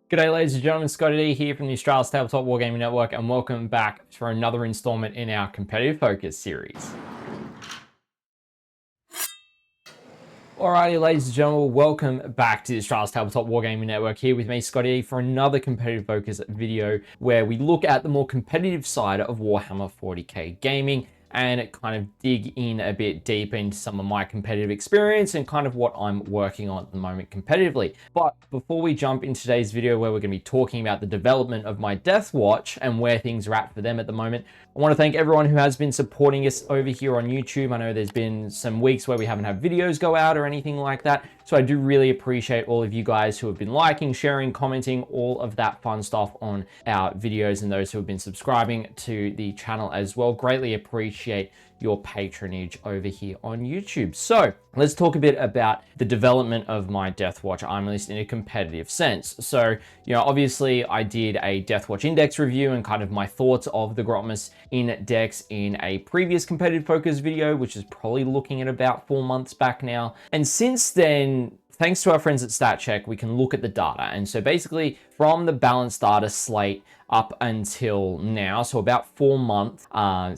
G'day ladies and gentlemen, ScottyD here from the Australia's Tabletop Wargaming Network, and welcome back for another installment in our Competitive Focus series. Alrighty ladies and gentlemen, welcome back to the Australia's Tabletop Wargaming Network, here with me ScottyD for another Competitive Focus video where we look at the more competitive side of Warhammer 40k gaming and kind of dig in a bit deeper into some of my competitive experience and kind of what I'm working on at the moment competitively. But before we jump into today's video where we're going to be talking about the development of my Deathwatch and where things are at for them at the moment, I want to thank everyone who has been supporting us over here on YouTube. I know there's been some weeks where we haven't had videos go out or anything like that, so I do really appreciate all of you guys who have been liking, sharing, commenting, all of that fun stuff on our videos, and those who have been subscribing to the channel as well. Greatly appreciate your patronage over here on YouTube. So let's talk a bit about the development of my Deathwatch armor list in a competitive sense. So, obviously I did a Deathwatch index review and kind of my thoughts of the Grotmus index in a previous competitive focus video, which is probably looking at about 4 months back now. And since then, thanks to our friends at StatCheck, we can look at the data. And so basically from the balanced data slate up until now, so about 4 months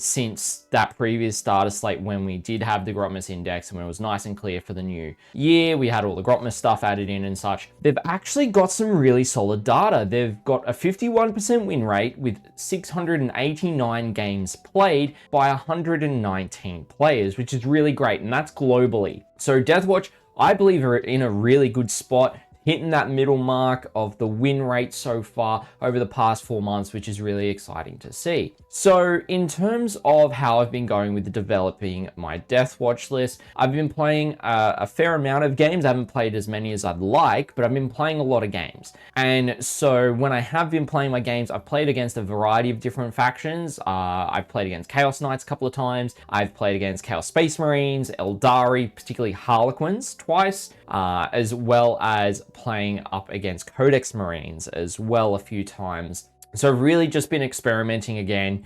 since that previous data slate when we did have the Grotmus index and when it was nice and clear for the new year, we had all the Grotmus stuff added in and such, they've actually got some really solid data. They've got a 51% win rate with 689 games played by 119 players, which is really great, and that's globally. So Deathwatch, I believe, are in a really good spot, hitting that middle mark of the win rate so far over the past 4 months, which is really exciting to see. So in terms of how I've been going with developing my Deathwatch list, I've been playing a fair amount of games. I haven't played as many as I'd like, but I've been playing a lot of games. And so when I have been playing my games, I've played against a variety of different factions. I've played against Chaos Knights a couple of times. I've played against Chaos Space Marines, Eldari, particularly Harlequins twice, as well as playing up against Codex Marines as well a few times. So I've really just been experimenting again,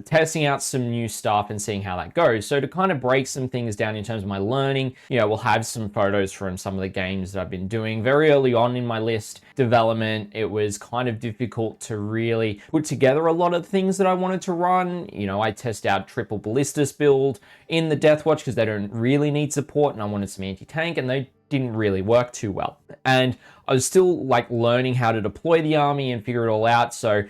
testing out some new stuff and seeing how that goes. So to kind of break some things down in terms of my learning, we'll have some photos from some of the games that I've been doing. Very early on in my list development, it was kind of difficult to really put together a lot of things that I wanted to run. I test out triple ballistas build in the Deathwatch because they don't really need support, and I wanted some anti-tank, and they didn't really work too well. And I was still learning how to deploy the army and figure it all out. So,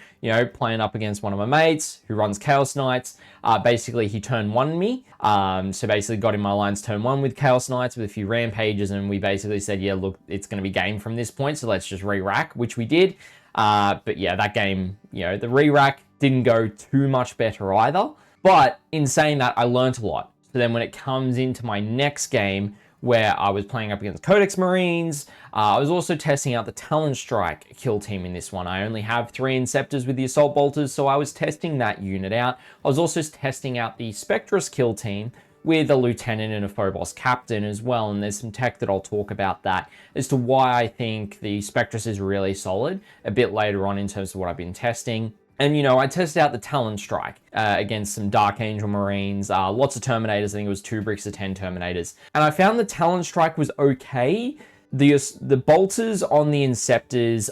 playing up against one of my mates who runs Chaos Knights, basically he turn one me. So basically got in my lines turn one with Chaos Knights with a few rampages, and we basically said, yeah, look, it's going to be game from this point, so let's just re-rack, which we did. But yeah, that game, the re-rack didn't go too much better either. But in saying that, I learned a lot. So then when it comes into my next game, where I was playing up against Codex Marines, I was also testing out the Talon Strike kill team in this one. I only have 3 Inceptors with the Assault Bolters, so I was testing that unit out. I was also testing out the Spectrus kill team with a Lieutenant and a Phobos Captain as well, and there's some tech that I'll talk about that as to why I think the Spectrus is really solid a bit later on in terms of what I've been testing. And, I tested out the Talon Strike against some Dark Angel Marines, lots of Terminators. I think it was 2 bricks of 10 Terminators. And I found the Talon Strike was okay. The bolters on the Inceptors,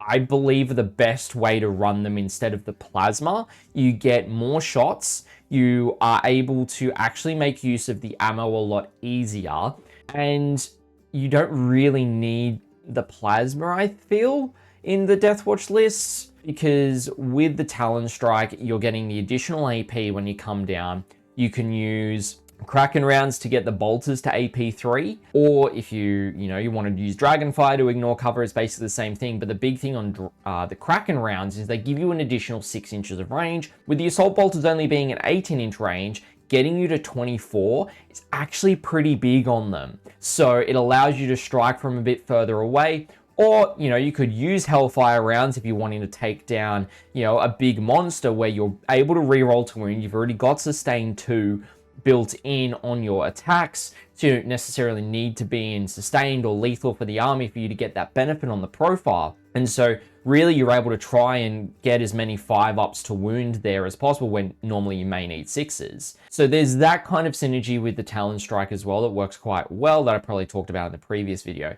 I believe, are the best way to run them instead of the Plasma. You get more shots. You are able to actually make use of the ammo a lot easier. And you don't really need the Plasma, I feel, in the Deathwatch lists, because with the Talon Strike, you're getting the additional AP when you come down. You can use Kraken rounds to get the bolters to AP 3, or if you wanted to use Dragonfire to ignore cover, it's basically the same thing. But the big thing on the Kraken rounds is they give you an additional 6 inches of range. With the Assault Bolters only being an 18-inch range, getting you to 24 is actually pretty big on them. So it allows you to strike from a bit further away. Or, you could use Hellfire rounds if you're wanting to take down, a big monster where you're able to reroll to wound. You've already got Sustain 2 built in on your attacks, so you don't necessarily need to be in Sustained or Lethal for the army for you to get that benefit on the profile. And so really you're able to try and get as many 5-ups to wound there as possible when normally you may need 6s. So there's that kind of synergy with the Talon Strike as well that works quite well that I probably talked about in the previous video.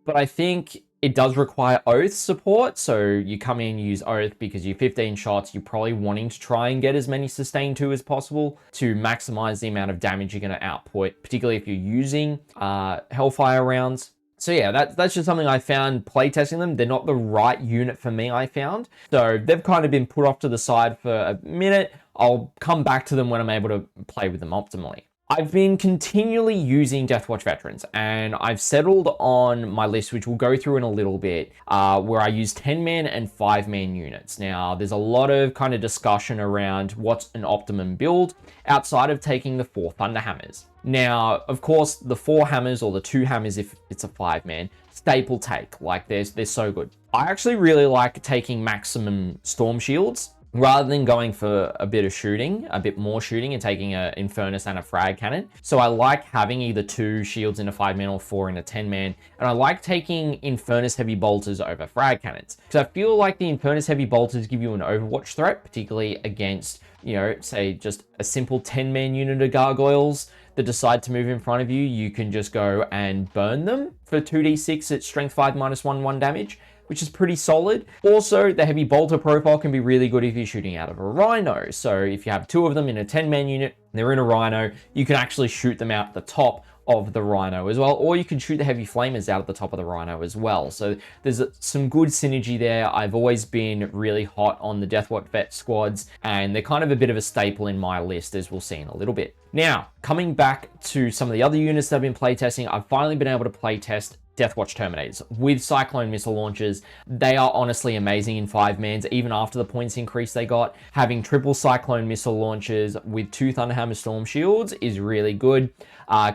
But I think It does require oath support, so you come in, use oath because you're 15 shots, you're probably wanting to try and get as many sustain 2 as possible to maximize the amount of damage you're going to output, particularly if you're using Hellfire rounds. So yeah, that's just something I found playtesting them. They're not the right unit for me, I found. So they've kind of been put off to the side for a minute. I'll come back to them when I'm able to play with them optimally. I've been continually using Deathwatch Veterans, and I've settled on my list, which we'll go through in a little bit, where I use 10-man and 5-man units. Now, there's a lot of kind of discussion around what's an optimum build outside of taking the 4 Thunder Hammers. Now, of course, the 4 hammers or the 2 hammers if it's a 5-man, staple take. Like, they're so good. I actually really like taking maximum storm shields rather than going for a bit of shooting, a bit more shooting and taking an Infernus and a frag cannon. So I like having either 2 shields in a 5-man or 4 in a 10-man. And I like taking Infernus heavy bolters over frag cannons, because I feel like the Infernus heavy bolters give you an overwatch threat, particularly against, you know, say just a simple 10-man unit of gargoyles that decide to move in front of you. You can just go and burn them for 2d6 at strength 5 -1/1 damage, which is pretty solid. Also, the heavy bolter profile can be really good if you're shooting out of a rhino. So if you have 2 of them in a 10-man unit, they're in a rhino, you can actually shoot them out the top of the rhino as well, or you can shoot the heavy flamers out at the top of the rhino as well. So there's some good synergy there. I've always been really hot on the Deathwatch Vet squads, and they're kind of a bit of a staple in my list, as we'll see in a little bit. Now, coming back to some of the other units that I've been playtesting, I've finally been able to playtest Deathwatch Terminators with Cyclone missile launchers. They are honestly amazing in 5-mans, even after the points increase they got. Having triple Cyclone missile launchers with 2 Thunderhammer Storm Shields is really good.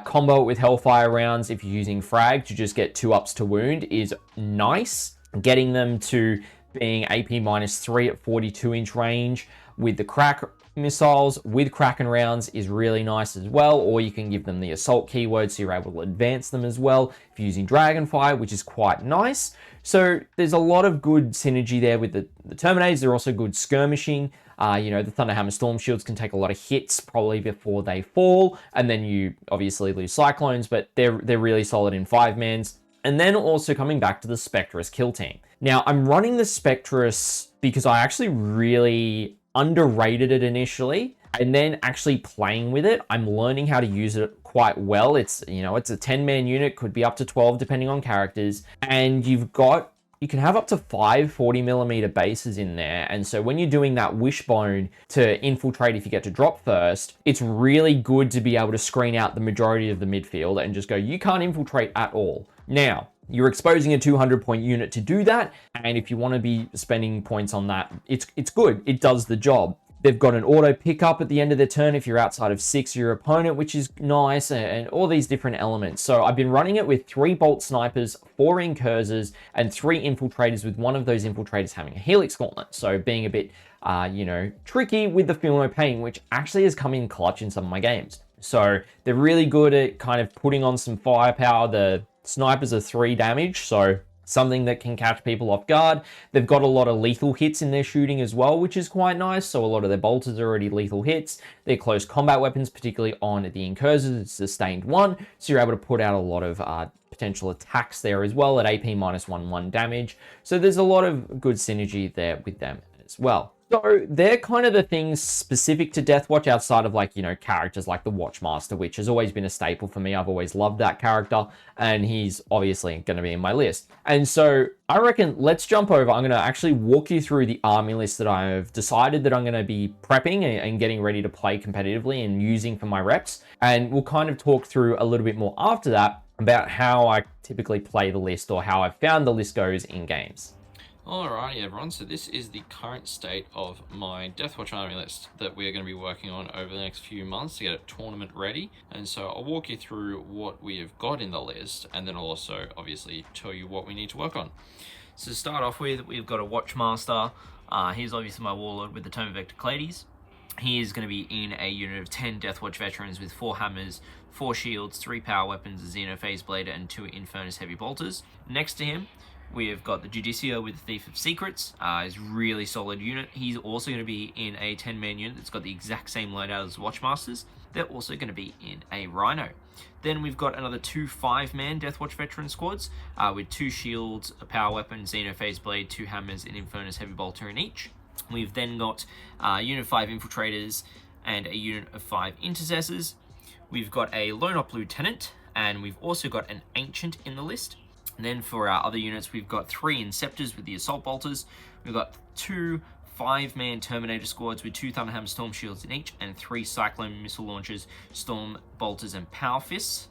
Combo it with Hellfire rounds if you're using frag to just get 2 ups to wound is nice. Getting them to being AP -3 at 42-inch range with the crack missiles with Kraken rounds is really nice as well, or you can give them the assault keyword so you're able to advance them as well if you're using Dragonfire, which is quite nice. So there's a lot of good synergy there with the Terminators. They're also good skirmishing. You know, the Thunderhammer Storm Shields can take a lot of hits probably before they fall, and then you obviously lose Cyclones, but they're really solid in 5-mans. And then also coming back to the Spectrus kill team. Now, I'm running the Spectrus because I actually really underrated it initially, and then actually playing with it, I'm learning how to use it quite well. It's, you know, it's a 10-man unit, could be up to 12 depending on characters, and you can have up to 5 40mm bases in there. And so when you're doing that wishbone to infiltrate, if you get to drop first, it's really good to be able to screen out the majority of the midfield and just go, you can't infiltrate at all. Now, you're exposing a 200-point unit to do that, and if you want to be spending points on that, it's good. It does the job. They've got an auto pickup at the end of their turn if you're outside of 6 of your opponent, which is nice, and all these different elements. So I've been running it with 3 bolt snipers, 4 incursors, and 3 infiltrators, with one of those infiltrators having a helix gauntlet. So being a bit, you know, tricky with the feel no pain, which actually has come in clutch in some of my games. So they're really good at kind of putting on some firepower. The snipers are 3 damage, so something that can catch people off guard. They've got a lot of lethal hits in their shooting as well, which is quite nice. So a lot of their bolters are already lethal hits. Their close combat weapons, particularly on the incursors, it's sustained 1. So you're able to put out a lot of potential attacks there as well at AP -1/1 damage. So there's a lot of good synergy there with them as well. So they're kind of the things specific to Deathwatch outside of, like, you know, characters like the Watchmaster, which has always been a staple for me. I've always loved that character, and he's obviously going to be in my list. And so I reckon let's jump over. I'm going to actually walk you through the army list that I've decided that I'm going to be prepping and getting ready to play competitively and using for my reps. And we'll kind of talk through a little bit more after that about how I typically play the list, or how I've found the list goes in games. Alrighty everyone, so this is the current state of my Deathwatch army list that we're going to be working on over the next few months to get it tournament ready. And so I'll walk you through what we have got in the list, and then I'll also obviously tell you what we need to work on. So to start off with, we've got a Watchmaster. He's obviously my warlord with the Tome Vector Clades. He is going to be in a unit of 10 Deathwatch veterans with 4 hammers, 4 shields, 3 power weapons, a Xenophase Blader, and 2 Infernus heavy bolters. Next to him, We've got the Judicia with the Thief of Secrets. Is really solid unit. He's also going to be in a 10-man unit that's got the exact same loadout as Watchmasters. They're also going to be in a Rhino. Then we've got another 2 5-man Deathwatch veteran squads with 2 shields, a power weapon, Xenophase Blade, 2 hammers, and Infernus Heavy Bolter in each. We've then got a unit of 5 infiltrators and a unit of 5 intercessors. We've got a Lone Op Lieutenant, and we've also got an Ancient in the list. And then for our other units, we've got 3 Inceptors with the Assault Bolters. We've got 2 5-man Terminator squads with 2 Thunderhammer Storm Shields in each, and 3 Cyclone Missile Launchers, Storm Bolters, and Power Fists.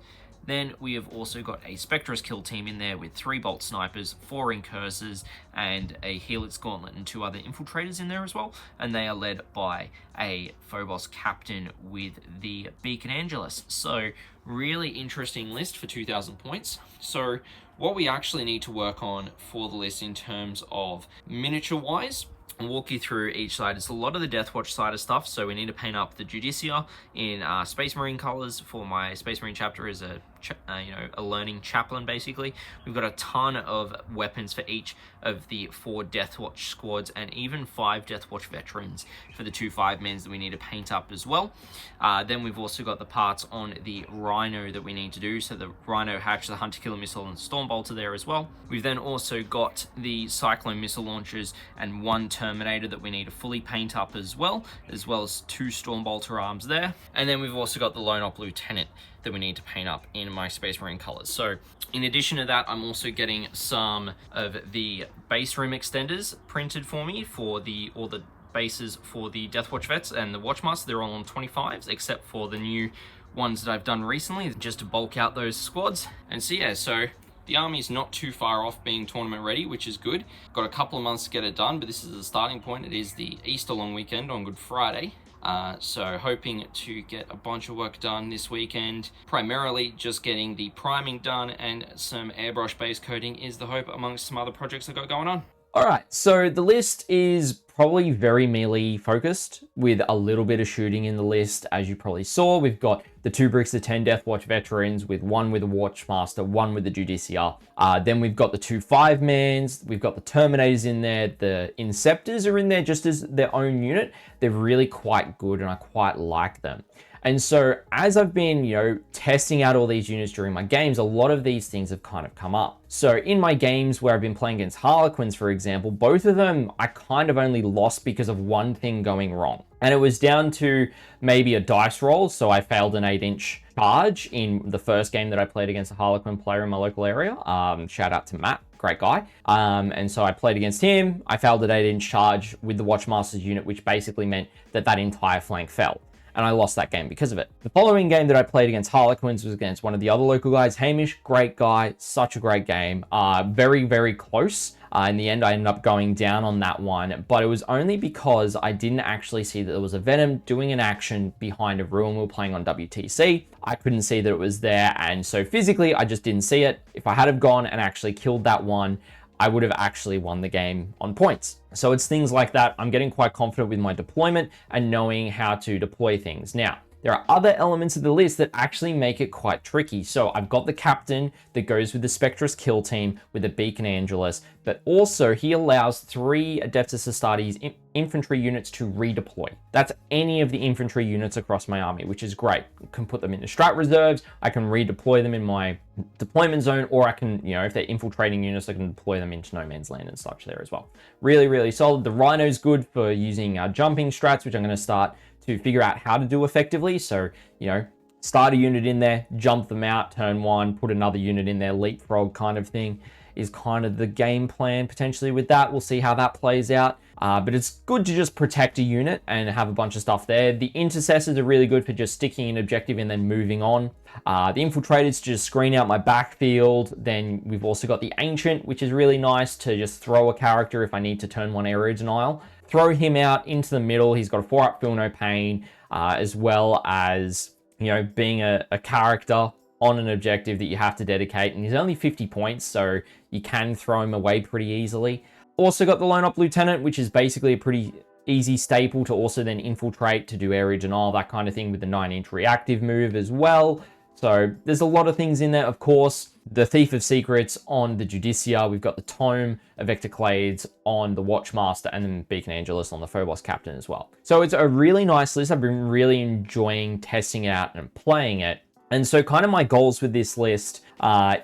Then we have also got a Spectrus kill team in there with 3 Bolt Snipers, 4 Incursors, and a Helix Gauntlet, and 2 other Infiltrators in there as well. And they are led by a Phobos Captain with the Beacon Angelus. So, really interesting list for 2,000 points. So, what we actually need to work on for the list in terms of miniature-wise, I'll walk you through each side. It's a lot of the Deathwatch side of stuff, so we need to paint up the Judicia in Space Marine colors for my Space Marine chapter as a learning chaplain, basically. We've got a ton of weapons for each of the 4 Deathwatch squads, and even 5 Deathwatch veterans for the 2 5-mans that we need to paint up as well. Then we've also got the parts on the Rhino that we need to do, so the Rhino Hatch, the Hunter Killer Missile, and Storm Bolter there as well. We've then also got the Cyclone Missile Launchers and 1 Terminator that we need to fully paint up as well as 2 Storm Bolter arms there. And then we've also got the Lone Op Lieutenant that we need to paint up in my Space Marine colors. So in addition to that, I'm also getting some of the base room extenders printed for me for all the bases for the Deathwatch vets and the Watchmaster. They're all on 25s, except for the new ones that I've done recently, just to bulk out those squads. And so yeah, so the army's not too far off being tournament ready, which is good. Got a couple of months to get it done, but this is the starting point. It is the Easter long weekend on Good Friday. So hoping to get a bunch of work done this weekend. Primarily just getting the priming done, and some airbrush base coating is the hope amongst some other projects I got going on. Alright, so the list is probably very melee focused with a little bit of shooting in the list. As you probably saw, we've got the 2 bricks of 10 Deathwatch veterans with 1 with a Watchmaster, 1 with the Judicia. Then we've got the 2 5-mans, we've got the Terminators in there, the Inceptors are in there just as their own unit. They're really quite good and I quite like them. And so as I've been, testing out all these units during my games, a lot of these things have kind of come up. So in my games where I've been playing against Harlequins, for example, both of them I kind of only lost because of one thing going wrong. And it was down to maybe a dice roll. So I failed an 8-inch charge in the first game that I played against a Harlequin player in my local area. Shout out to Matt. Great guy. And so I played against him. I failed an 8-inch charge with the Watchmaster's unit, which basically meant that entire flank fell. And I lost that game because of it. The following game that I played against Harlequins was against one of the other local guys, Hamish. Great guy, such a great game. Very, very close. In the end, I ended up going down on that one, but it was only because I didn't actually see that there was a Venom doing an action behind a ruin. We were playing on WTC. I couldn't see that it was there, and so physically, I just didn't see it. If I had have gone and actually killed that one, I would have actually won the game on points. So it's things like that. I'm getting quite confident with my deployment and knowing how to deploy things. Now, there are other elements of the list that actually make it quite tricky. So I've got the captain that goes with the Spectrus kill team with the Beacon Angelus, but also he allows 3 Adeptus Astartes infantry units to redeploy. That's any of the infantry units across my army, which is great. I can put them into strat reserves, I can redeploy them in my deployment zone, or I can, if they're infiltrating units, I can deploy them into no man's land and such there as well. Really, really solid. The Rhino's good for using jumping strats, which I'm going to start to figure out how to do effectively. So, start a unit in there, jump them out, turn 1, put another unit in there, leapfrog kind of thing is kind of the game plan potentially with that. We'll see how that plays out. But it's good to just protect a unit and have a bunch of stuff there. The intercessors are really good for just sticking an objective and then moving on. The infiltrators to just screen out my backfield. Then we've also got the ancient, which is really nice to just throw a character if I need to turn 1 area denial. Throw him out into the middle. He's got a 4-up feel no pain, as well as, being a character on an objective that you have to dedicate. And he's only 50 points, so you can throw him away pretty easily. Also got the Lone Op Lieutenant, which is basically a pretty easy staple to also then infiltrate to do area denial, that kind of thing, with the 9-inch reactive move as well. So there's a lot of things in there, of course. the Thief of Secrets on the Judicia. We've got the Tome of Ectoclades on the Watchmaster, and then Beacon Angelus on the Phobos Captain as well. So it's a really nice list. I've been really enjoying testing it out and playing it. And so kind of my goals with this list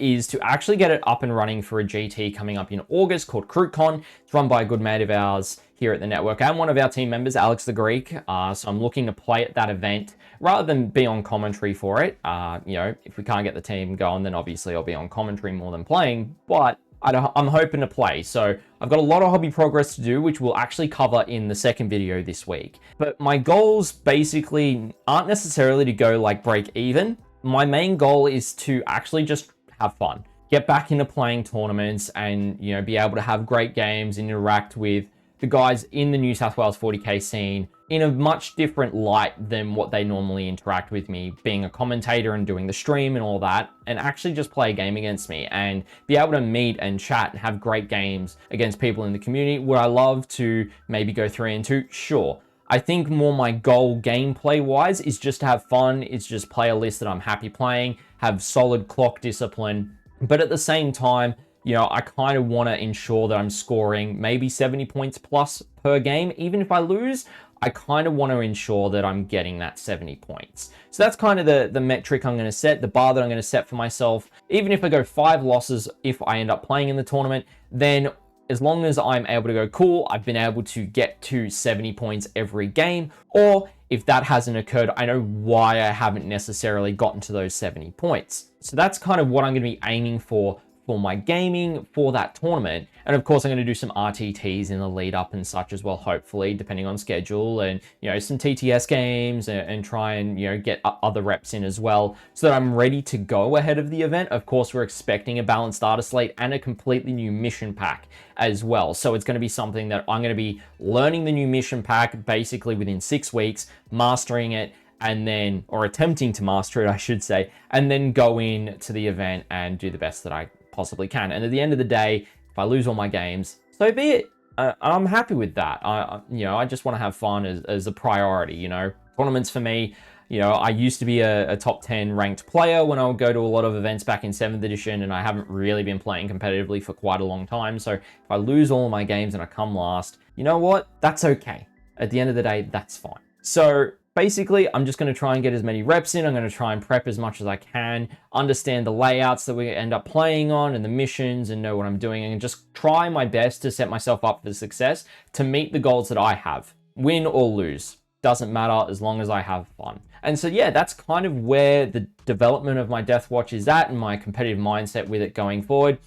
is to actually get it up and running for a GT coming up in August called CruitCon. It's run by a good mate of ours here at the network and one of our team members, Alex the Greek. So I'm looking to play at that event rather than be on commentary for it. You know, if we can't get the team going, then obviously I'll be on commentary more than playing, but I'm hoping to play. So I've got a lot of hobby progress to do, which we'll actually cover in the second video this week. But my goals basically aren't necessarily to go like break even. My main goal is to actually just have fun, get back into playing tournaments and, you know, be able to have great games and interact with the guys in the New South Wales 40k scene in a much different light than what they normally interact with me, being a commentator and doing the stream and all that, and actually just play a game against me and be able to meet and chat and have great games against people in the community. Would I love to maybe go 3-2? Sure. I think more my goal gameplay wise is just to have fun. It's just play a list that I'm happy playing, have solid clock discipline, but at the same time, you know, I kind of want to ensure that I'm scoring maybe 70 points plus per game. Even if I lose, I kind of want to ensure that I'm getting that 70 points. So that's kind of the metric I'm going to set, the bar that I'm going to set for myself. Even if I go 5 losses, if I end up playing in the tournament, then as long as I'm able to go, cool, I've been able to get to 70 points every game. Or if that hasn't occurred, I know why I haven't necessarily gotten to those 70 points. So that's kind of what I'm going to be aiming for my gaming for that tournament. And of course, I'm going to do some RTTs in the lead up and such as well, hopefully, depending on schedule, and, you know, some TTS games and try and, you know, get other reps in as well so that I'm ready to go ahead of the event. Of course, we're expecting a balanced starter slate and a completely new mission pack as well. So it's going to be something that I'm going to be learning the new mission pack basically within 6 weeks, mastering it, and then, or attempting to master it, I should say, and then go in to the event and do the best that I possibly can. And at the end of the day, if I lose all my games, so be it. I'm happy with that. You know, I just want to have fun as a priority. You know, tournaments for me, you know, I used to be a top 10 ranked player when I would go to a lot of events back in 7th edition, and I haven't really been playing competitively for quite a long time. So if I lose all of my games and I come last, you know what? That's okay. At the end of the day, that's fine. So basically, I'm just going to try and get as many reps in. I'm going to try and prep as much as I can, understand the layouts that we end up playing on and the missions, and know what I'm doing, and just try my best to set myself up for success to meet the goals that I have. Win or lose, doesn't matter as long as I have fun. And so, yeah, that's kind of where the development of my Deathwatch is at and my competitive mindset with it going forward.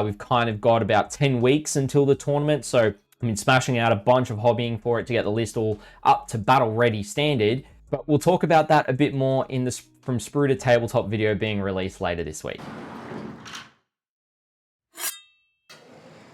We've kind of got about 10 weeks until the tournament, so I mean, smashing out a bunch of hobbying for it to get the list all up to battle ready standard, but we'll talk about that a bit more in the From Sprue to Tabletop video being released later this week.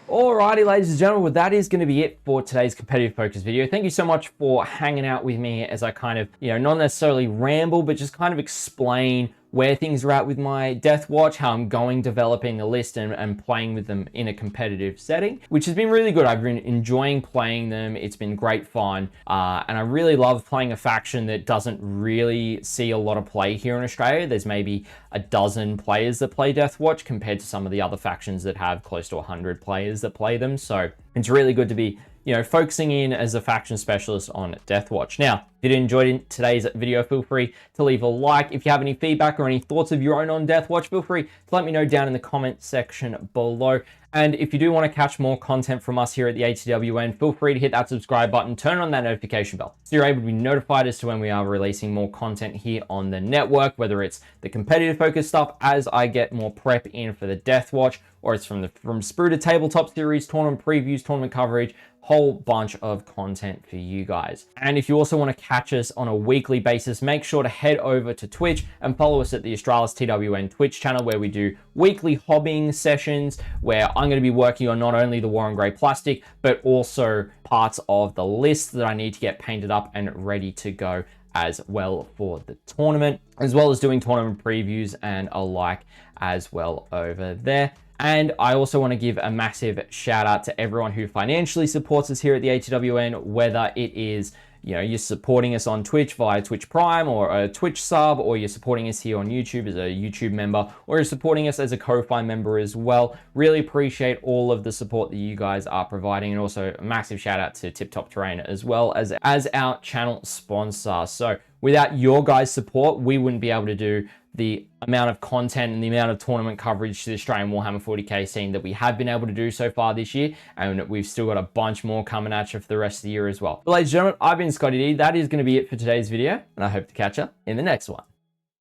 Alrighty, ladies and gentlemen, well, that is going to be it for today's competitive focus video. Thank you so much for hanging out with me as I kind of, you know, not necessarily ramble, but just kind of explain where things are at with my Deathwatch, how I'm going developing a list and playing with them in a competitive setting, which has been really good. I've been enjoying playing them. It's been great fun. And I really love playing a faction that doesn't really see a lot of play here in Australia. There's maybe a dozen players that play Deathwatch compared to some of the other factions that have close to 100 players that play them. So it's really good to be, you know, focusing in as a faction specialist on Deathwatch. Now, if you enjoyed today's video, feel free to leave a like. If you have any feedback or any thoughts of your own on Deathwatch, feel free to let me know down in the comment section below. And if you do want to catch more content from us here at the ATWN, feel free to hit that subscribe button, turn on that notification bell, so you're able to be notified as to when we are releasing more content here on the network, whether it's the competitive focus stuff as I get more prep in for the Deathwatch, or it's from Sprue to Tabletop series, tournament previews, tournament coverage, whole bunch of content for you guys. And if you also want to catch us on a weekly basis, make sure to head over to Twitch and follow us at the Australis TWN Twitch channel, where we do weekly hobbying sessions where I'm going to be working on not only the War and Grey plastic, but also parts of the list that I need to get painted up and ready to go as well for the tournament, as well as doing tournament previews and alike as well over there. And I also want to give a massive shout out to everyone who financially supports us here at the ATWN, whether it is, you know, you're supporting us on Twitch via Twitch Prime or a Twitch sub, or you're supporting us here on YouTube as a YouTube member, or you're supporting us as a Ko-Fi member as well. Really appreciate all of the support that you guys are providing, and also a massive shout out to Tip Top Terrain as well as our channel sponsor. So without your guys' support, we wouldn't be able to do the amount of content and the amount of tournament coverage to the Australian Warhammer 40k scene that we have been able to do so far this year, and we've still got a bunch more coming at you for the rest of the year as well. But ladies and gentlemen, I've been ScottyD. That is going to be it for today's video, and I hope to catch you in the next one.